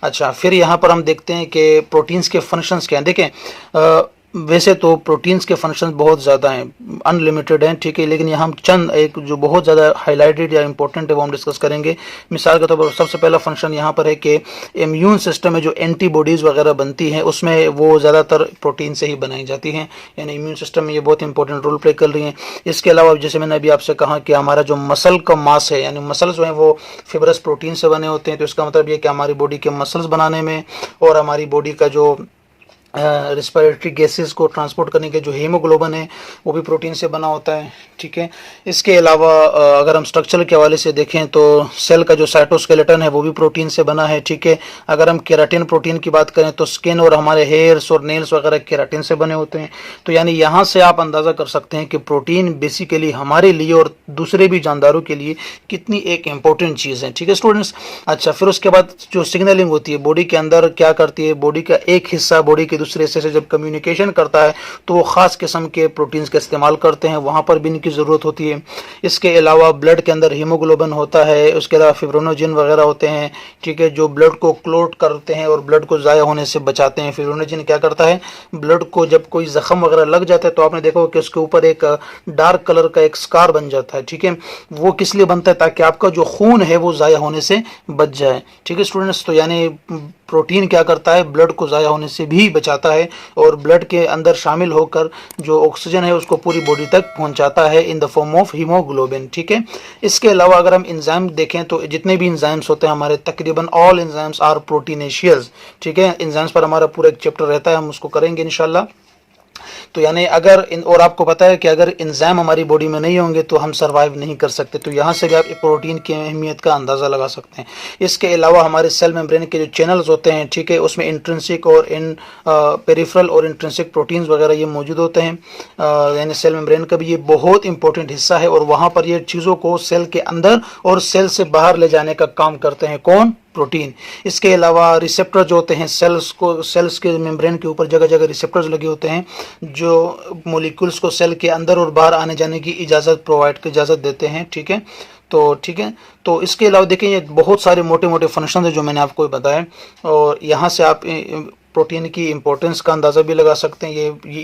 अच्छा, फिर यहाँ पर हम देखते हैं कि प्रोटीन्स के फंक्शंस क्या हैं। देखें, वैसे तो प्रोटीन्स के फंक्शंस बहुत ज़्यादा हैं, अनलिमिटेड हैं, ठीक है, लेकिन यहाँ हम चंद एक जो बहुत ज़्यादा हाईलाइटेड या इंपॉर्टेंट है वो हम डिस्कस करेंगे। मिसाल के तौर पर सबसे पहला फंक्शन यहाँ पर है कि इम्यून सिस्टम में जो एंटीबॉडीज़ वगैरह बनती हैं उसमें वो ज़्यादातर प्रोटीन से ही बनाई जाती हैं, यानी इम्यून सिस्टम में ये बहुत इंपॉर्टेंट रोल प्ले कर रही हैं। इसके अलावा जैसे मैंने अभी आपसे कहा कि हमारा जो मसल का मास है, यानी मसल्स जो हैं वो फिब्रस प्रोटीन से बने होते हैं, तो इसका मतलब ये कि हमारी बॉडी के मसल्स बनाने में और हमारी बॉडी का जो रिस्पिरेटरी गैसेस को ट्रांसपोर्ट करने के जो हीमोग्लोबिन है वो भी प्रोटीन से बना होता है, ठीक है। इसके अलावा अगर हम स्ट्रक्चर के हवाले से देखें तो सेल का जो साइटोस्केलेटन है वो भी प्रोटीन से बना है, ठीक है। अगर हम केराटिन प्रोटीन की बात करें तो स्किन और हमारे हेयर्स और नेल्स वगैरह केराटिन से बने होते हैं। तो यानी यहाँ से आप अंदाज़ा कर सकते हैं कि प्रोटीन बेसिकली हमारे लिए और दूसरे भी जानदारों के लिए कितनी एक इम्पोर्टेंट चीज़ है, ठीक है स्टूडेंट्स। अच्छा, फिर उसके बाद जो सिग्नलिंग होती है बॉडी के अंदर क्या करती है, बॉडी का एक हिस्सा बॉडी के दूसरे हिस्से से जब कम्युनिकेशन करता है तो वो ख़ास किस्म के प्रोटीन्स का इस्तेमाल करते हैं, वहाँ पर भी इनकी ज़रूरत होती है। इसके अलावा ब्लड के अंदर हीमोग्लोबिन होता है, उसके अलावा फिब्रोनोजिन वगैरह होते हैं, ठीक है, जो ब्लड को क्लोट करते हैं और ब्लड को ज़ाया होने से बचाते हैं। फिब्रोनोजिन क्या करता है, ब्लड को जब कोई ज़ख्म वगैरह लग जाता है तो आपने देखा कि उसके ऊपर एक डार्क कलर का एक स्कार बन जाता है, ठीक है। वो किस लिए बनता है, ताकि आपका जो खून है वो ज़ाया होने से बच जाए, ठीक है स्टूडेंट्स। तो यानी प्रोटीन क्या करता है, ब्लड को ज़ाया होने से भी बचाता है और ब्लड के अंदर शामिल होकर जो ऑक्सीजन है उसको पूरी बॉडी तक पहुंचाता है in the form of haemoglobin, ठीक है। इसके अलावा अगर हम इंजाइम देखें तो जितने भी इंजाइम्स होते हैं हमारे, तकरीबन ऑल इंजाइम्स आर प्रोटीनेशियस, ठीक है। इंजाइम्स पर हमारा पूरा एक चैप्टर रहता है, हम उसको करेंगे इंशाल्लाह। तो यानी अगर और आपको पता है कि अगर इंजाइम हमारी बॉडी में नहीं होंगे तो हम सर्वाइव नहीं कर सकते, तो यहाँ से भी आप प्रोटीन की अहमियत का अंदाज़ा लगा सकते हैं। इसके अलावा हमारे सेल मेम्ब्रेन के जो चैनल्स होते हैं, ठीक है, उसमें इंट्रिंसिक और पेरिफेरल और इंट्रिंसिक प्रोटीन्स वगैरह ये मौजूद होते हैं, यानी सेल मेम्ब्रेन का भी ये बहुत इंपॉर्टेंट हिस्सा है और वहाँ पर ये चीज़ों को सेल के अंदर और सेल से बाहर ले जाने का काम करते हैं, कौन, प्रोटीन। इसके अलावा रिसेप्टर जो होते हैं सेल्स के मेम्ब्रेन के ऊपर जगह जगह रिसेप्टर्स लगे होते हैं जो मॉलिक्यूल्स को सेल के अंदर और बाहर आने जाने की इजाज़त देते हैं, ठीक है। तो ठीक है, तो इसके अलावा देखें ये बहुत सारे मोटे मोटे फंक्शन है जो मैंने आपको बताया और यहाँ से आप प्रोटीन की इंपॉर्टेंस का अंदाज़ा भी लगा सकते हैं। ये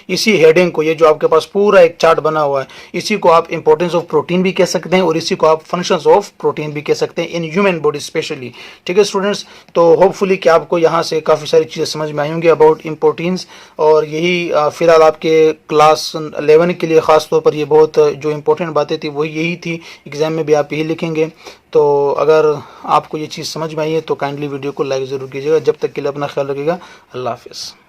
इसी हेडिंग को, ये जो आपके पास पूरा एक चार्ट बना हुआ है, इसी को आप इंपॉर्टेंस ऑफ प्रोटीन भी कह सकते हैं और इसी को आप फंक्शंस ऑफ प्रोटीन भी कह सकते हैं इन ह्यूमन बॉडी स्पेशली, ठीक है स्टूडेंट्स। तो होपफुली कि आपको यहाँ से काफ़ी सारी चीज़ें समझ में आई होंगी अबाउट इम्पोर्टेंस और यही फिलहाल आपके क्लास 11 के लिए ख़ास तौर पर ये बहुत जो इंपॉर्टेंट बातें थी वही यही थी, एग्ज़ाम में भी आप यही लिखेंगे। तो अगर आपको ये चीज़ समझ में आई है तो काइंडली वीडियो को लाइक ज़रूर कीजिएगा। जब तक के लिए अपना ख्याल रखिएगा। अल्लाह हाफ़िज़।